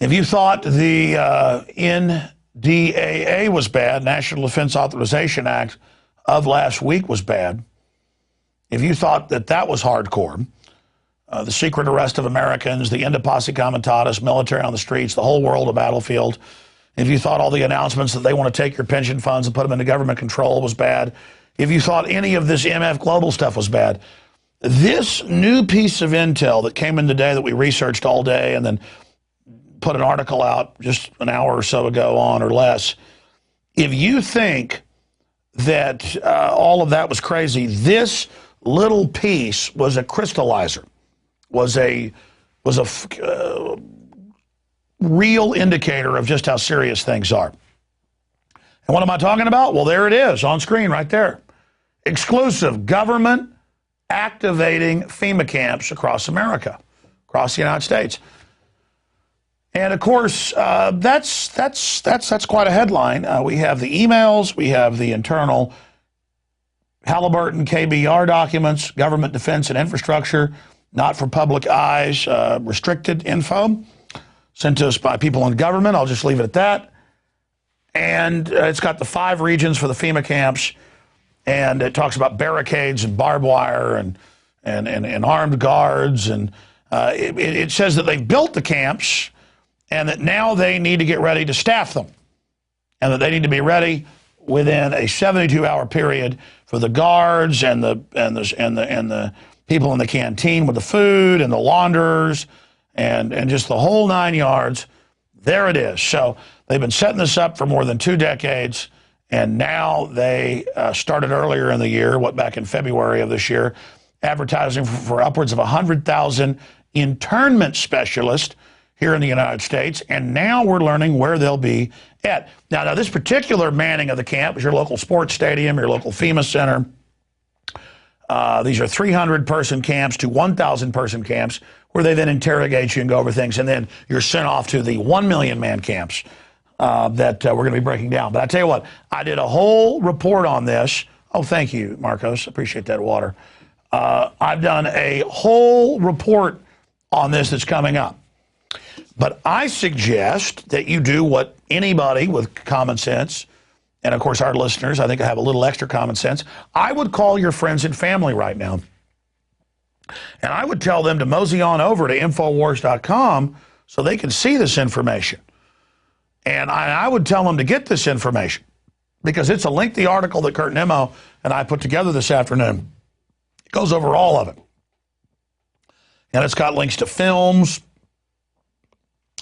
If you thought the NDAA was bad, National Defense Authorization Act of last week was bad, if you thought that that was hardcore, the secret arrest of Americans, the end of posse comitatus, military on the streets, the whole world a battlefield, if you thought all the announcements that they want to take your pension funds and put them into government control was bad, if you thought any of this MF Global stuff was bad, this new piece of intel that came in today that we researched all day and then put an article out just an hour or so ago on or less, if you think that all of that was crazy, this little piece was a crystallizer, was a real indicator of just how serious things are. And what am I talking about? Well, there it is on screen right there. Exclusive government activating FEMA camps across America, across the United States. And of course, that's quite a headline. We have the emails, we have the internal Halliburton KBR documents, government defense and infrastructure, not for public eyes, restricted info, sent to us by people in government. I'll just leave it at that. And it's got the 5 regions for the FEMA camps, and it talks about barricades and barbed wire and armed guards. And it says that they've built the camps and that now they need to get ready to staff them, and that they need to be ready within a 72-hour period for the guards and the people in the canteen with the food and the launderers and just the whole 9 yards. There it is. So they've been setting this up for more than 2 decades, and now they started earlier in the year, back in February of this year, advertising for upwards of 100,000 internment specialists here in the United States, and now we're learning where they'll be at. Now this particular manning of the camp is your local sports stadium, your local FEMA center. These are 300-person camps to 1,000-person camps where they then interrogate you and go over things, and then you're sent off to the 1 million-man camps that we're going to be breaking down. But I tell you what, I did a whole report on this. Oh, thank you, Marcos. Appreciate that water. I've done a whole report on this that's coming up. But I suggest that you do what anybody with common sense, and of course our listeners, I think I have a little extra common sense, I would call your friends and family right now. And I would tell them to mosey on over to Infowars.com so they can see this information. And I would tell them to get this information because it's a lengthy article that Kurt Nimmo and I put together this afternoon. It goes over all of it. And it's got links to films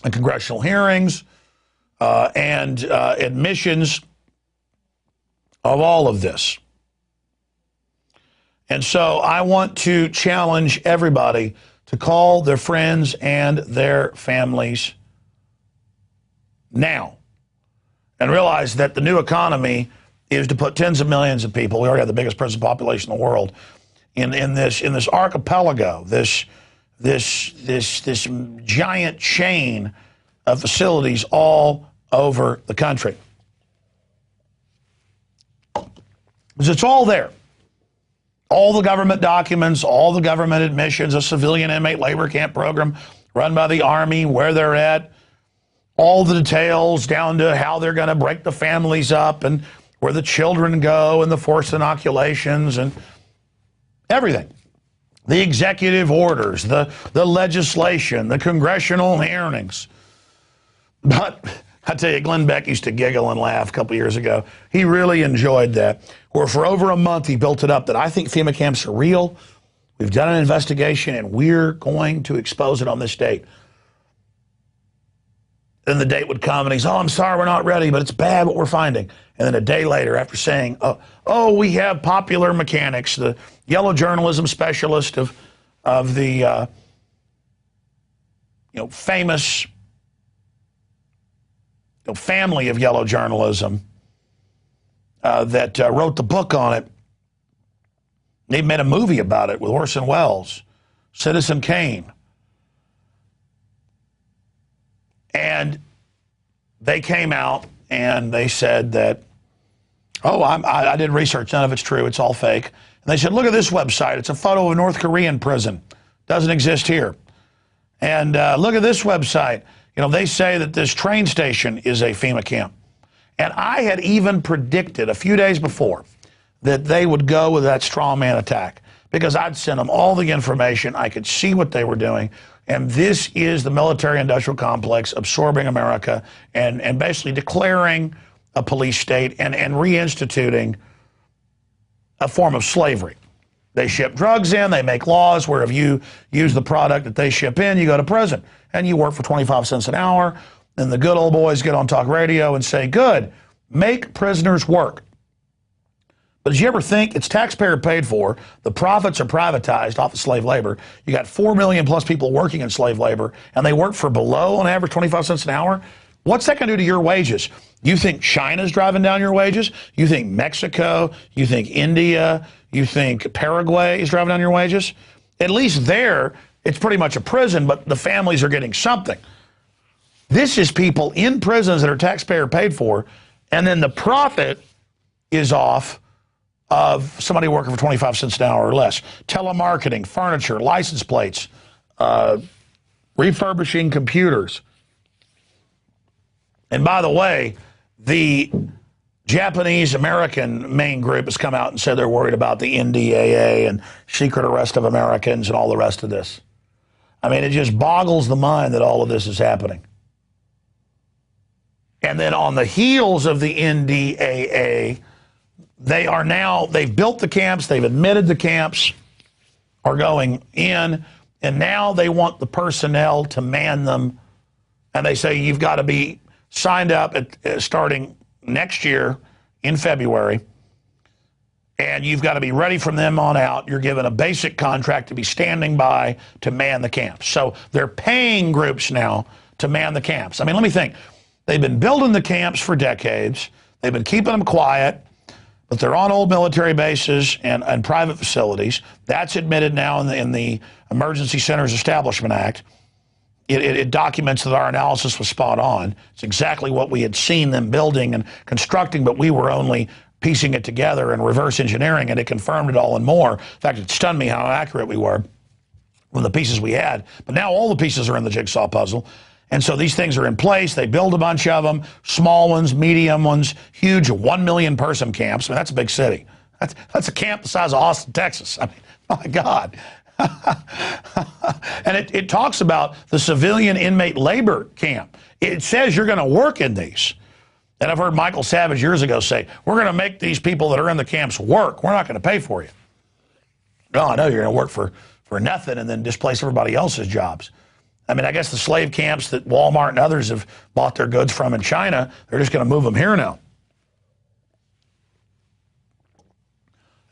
and congressional hearings and admissions of all of this. And so I want to challenge everybody to call their friends and their families now and realize that the new economy is to put tens of millions of people, we already have the biggest prison population in the world, in this archipelago, this giant chain of facilities all over the country. Because it's all there. All the government documents, all the government admissions, a civilian inmate labor camp program run by the Army, where they're at, all the details down to how they're going to break the families up and where the children go and the forced inoculations and everything. The executive orders, the legislation, the congressional hearings. But I tell you, Glenn Beck used to giggle and laugh a couple years ago. He really enjoyed that. Where for over a month he built it up that I think FEMA camps are real. We've done an investigation and we're going to expose it on this date. Then the date would come and he's, oh, I'm sorry, we're not ready, but it's bad what we're finding. And then a day later, after saying, oh, we have popular mechanics, the yellow journalism specialist of the famous family of yellow journalism that wrote the book on it. They made a movie about it with Orson Welles, Citizen Kane. And they came out and they said that, oh, I did research, none of it's true, it's all fake. And they said, look at this website, it's a photo of a North Korean prison, doesn't exist here. And look at this website, You know, they say that this train station is a FEMA camp. And I had even predicted a few days before that they would go with that straw man attack because I'd sent them all the information. I could see what they were doing. And this is the military-industrial complex absorbing America and basically declaring a police state and reinstituting a form of slavery. They ship drugs in, they make laws where if you use the product that they ship in, you go to prison. And you work for 25 cents an hour, and the good old boys get on talk radio and say, good, make prisoners work. But did you ever think it's taxpayer paid for, the profits are privatized off of slave labor, you got 4 million plus people working in slave labor, and they work for below, on average, 25 cents an hour? What's that going to do to your wages? You think China's driving down your wages? You think Mexico? You think India? You think Paraguay is driving down your wages? At least there, it's pretty much a prison, but the families are getting something. This is people in prisons that are taxpayer paid for, and then the profit is off of somebody working for 25 cents an hour or less. Telemarketing, furniture, license plates, refurbishing computers. And by the way, the Japanese-American main group has come out and said they're worried about the NDAA and secret arrest of Americans and all the rest of this. I mean, it just boggles the mind that all of this is happening. And then on the heels of the NDAA, they've built the camps, they've admitted the camps are going in, and now they want the personnel to man them. And they say you've got to be signed up starting next year in February, and you've got to be ready from them on out. You're given a basic contract to be standing by to man the camps. So they're paying groups now to man the camps. I mean, let me think. They've been building the camps for decades. They've been keeping them quiet, but they're on old military bases and private facilities. That's admitted now in the Emergency Centers Establishment Act. It documents that our analysis was spot on. It's exactly what we had seen them building and constructing, but we were only piecing it together and reverse engineering, and it confirmed it all and more. In fact, it stunned me how accurate we were with the pieces we had. But now all the pieces are in the jigsaw puzzle. And so these things are in place. They build a bunch of them, small ones, medium ones, huge 1 million person camps. I mean, that's a big city. That's a camp the size of Austin, Texas. I mean, my God. And it talks about the civilian inmate labor camp. It says you're going to work in these. And I've heard Michael Savage years ago say, we're going to make these people that are in the camps work. We're not going to pay for you. No, I know you're going to work for nothing and then displace everybody else's jobs. I mean, I guess the slave camps that Walmart and others have bought their goods from in China, they're just going to move them here now.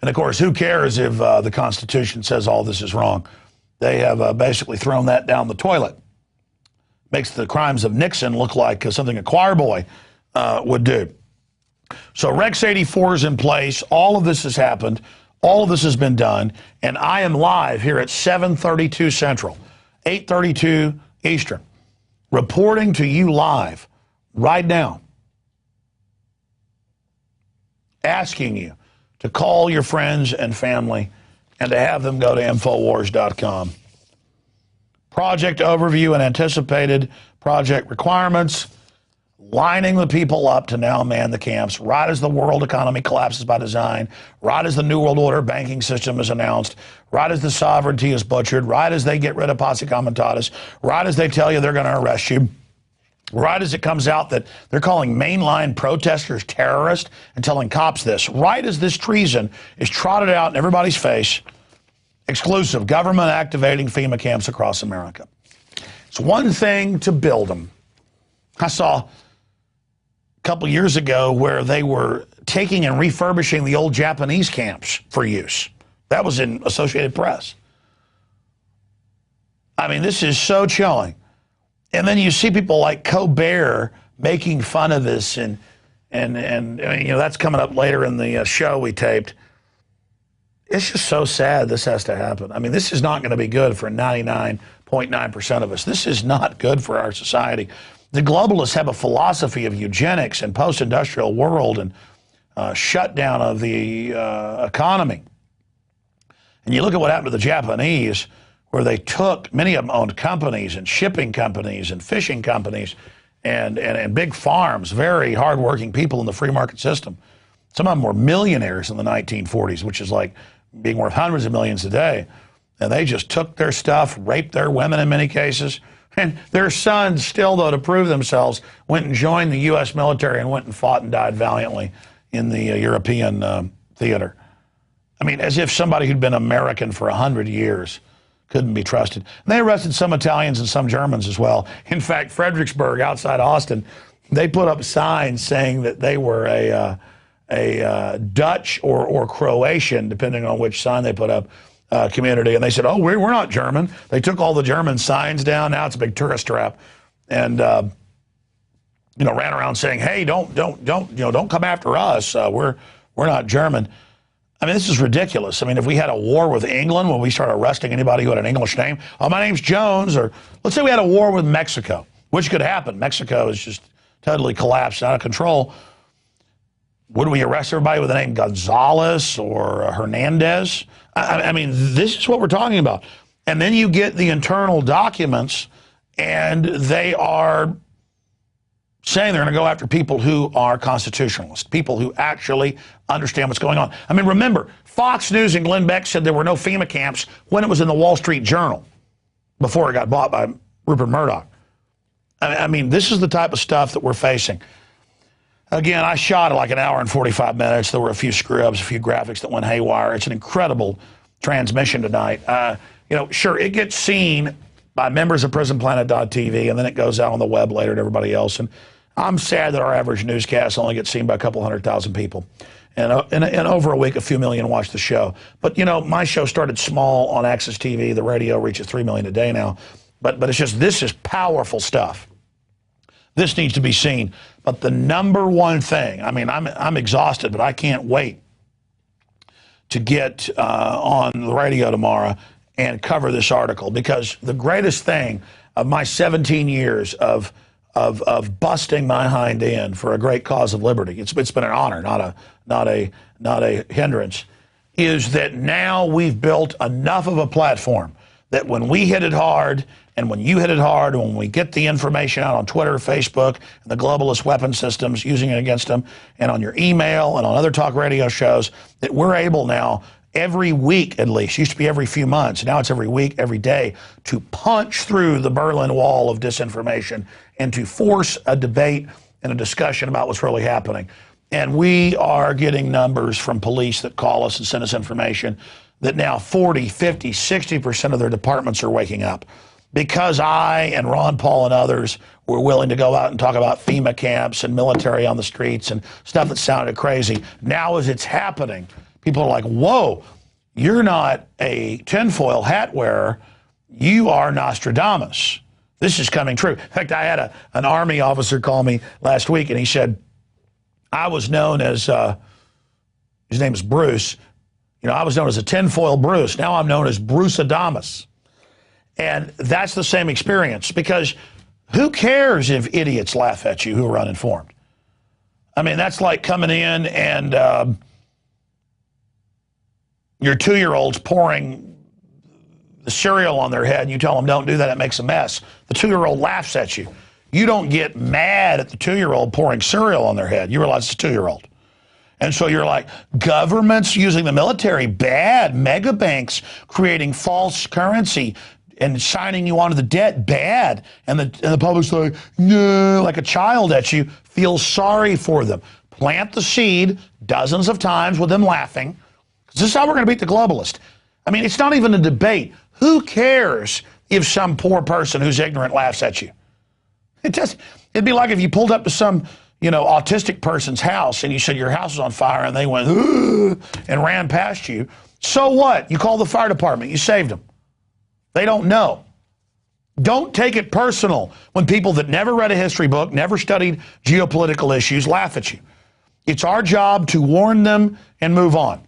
And of course, who cares if the Constitution says all this is wrong? They have basically thrown that down the toilet. Makes the crimes of Nixon look like something a choir boy would do. So Rex 84 is in place. All of this has happened. All of this has been done. And I am live here at 7:32 Central, 8:32 Eastern, reporting to you live right now, asking you to call your friends and family and to have them go to Infowars.com. Project overview and anticipated project requirements, lining the people up to now man the camps, right as the world economy collapses by design, right as the New World Order banking system is announced, right as the sovereignty is butchered, right as they get rid of posse comitatus, right as they tell you they're going to arrest you, right as it comes out that they're calling mainline protesters terrorists and telling cops this, right as this treason is trotted out in everybody's face, exclusive government activating FEMA camps across America. It's one thing to build them. I saw a couple years ago where they were taking and refurbishing the old Japanese camps for use. That was in Associated Press. I mean, this is so chilling. And then you see people like Colbert making fun of this, and you know, that's coming up later in the show we taped. It's just so sad this has to happen. I mean, this is not going to be good for 99.9% of us. This is not good for our society. The globalists have a philosophy of eugenics and post-industrial world and shutdown of the economy. And you look at what happened to the Japanese, where they took, many of them owned companies and shipping companies and fishing companies and big farms, very hardworking people in the free market system. Some of them were millionaires in the 1940s, which is like being worth hundreds of millions today. And they just took their stuff, raped their women in many cases. And their sons still, though, to prove themselves, went and joined the U.S. military and went and fought and died valiantly in the European theater. I mean, as if somebody who'd been American for 100 years couldn't be trusted. And they arrested some Italians and some Germans as well. In fact, Fredericksburg, outside Austin, they put up signs saying that they were a Dutch or Croatian, depending on which sign they put up, community. And they said, oh, we're not German. They took all the German signs down. Now it's a big tourist trap. And, you know, ran around saying, hey, don't come after us. We're not German. I mean, this is ridiculous. I mean, if we had a war with England, when we start arresting anybody who had an English name, oh, my name's Jones, or let's say we had a war with Mexico, which could happen. Mexico is just totally collapsed, out of control. Would we arrest everybody with the name Gonzalez or Hernandez? I mean, this is what we're talking about. And then you get the internal documents, and they are saying they're going to go after people who are constitutionalists, people who actually understand what's going on. I mean, remember, Fox News and Glenn Beck said there were no FEMA camps when it was in the Wall Street Journal before it got bought by Rupert Murdoch. I mean, this is the type of stuff that we're facing. Again, I shot it like an hour and 45 minutes. There were a few screw-ups, a few graphics that went haywire. It's an incredible transmission tonight. You know, sure, it gets seen by members of PrisonPlanet.tv, and then it goes out on the web later to everybody else. And I'm sad that our average newscast only gets seen by a couple 100,000 people. And over a week, a few million watch the show. But, you know, my show started small on Access TV. The radio reaches 3 million a day now. But it's just, this is powerful stuff. This needs to be seen. But the number one thing, I mean, I'm exhausted, but I can't wait to get on the radio tomorrow and cover this article, because the greatest thing of my 17 years of busting my hind end for a great cause of liberty, it's been an honor, not a hindrance, is that now we've built enough of a platform that when we hit it hard, and when you hit it hard, and when we get the information out on Twitter, Facebook, and the globalist weapon systems using it against them, and on your email and on other talk radio shows, that we're able now every week, at least, used to be every few months, now it's every week, every day, to punch through the Berlin Wall of disinformation and to force a debate and a discussion about what's really happening. And we are getting numbers from police that call us and send us information that now 40, 50, 60% of their departments are waking up. Because I and Ron Paul and others were willing to go out and talk about FEMA camps and military on the streets and stuff that sounded crazy, now as it's happening, people are like, whoa, you're not a tinfoil hat wearer, you are Nostradamus. This is coming true. In fact, I had an Army officer call me last week, and he said, I was known as, his name is Bruce, you know, I was known as a tinfoil Bruce. Now I'm known as Bruce Adamus. And that's the same experience, because who cares if idiots laugh at you who are uninformed? I mean, that's like coming in and your 2-year-old's pouring the cereal on their head, and you tell them, don't do that, it makes a mess. The 2-year-old laughs at you. You don't get mad at the 2-year-old pouring cereal on their head. You realize it's a 2-year-old. And so you're like, governments using the military, bad. Mega banks creating false currency and signing you onto the debt, bad. And the public's like, no, like a child at you. Feel sorry for them. Plant the seed dozens of times with them laughing. This is how we're going to beat the globalist. I mean, it's not even a debate. Who cares if some poor person who's ignorant laughs at you? It'd be like if you pulled up to some, you know, autistic person's house and you said your house is on fire and they went, ooh, and ran past you. So what? You call the fire department. You saved them. They don't know. Don't take it personal when people that never read a history book, never studied geopolitical issues, laugh at you. It's our job to warn them and move on.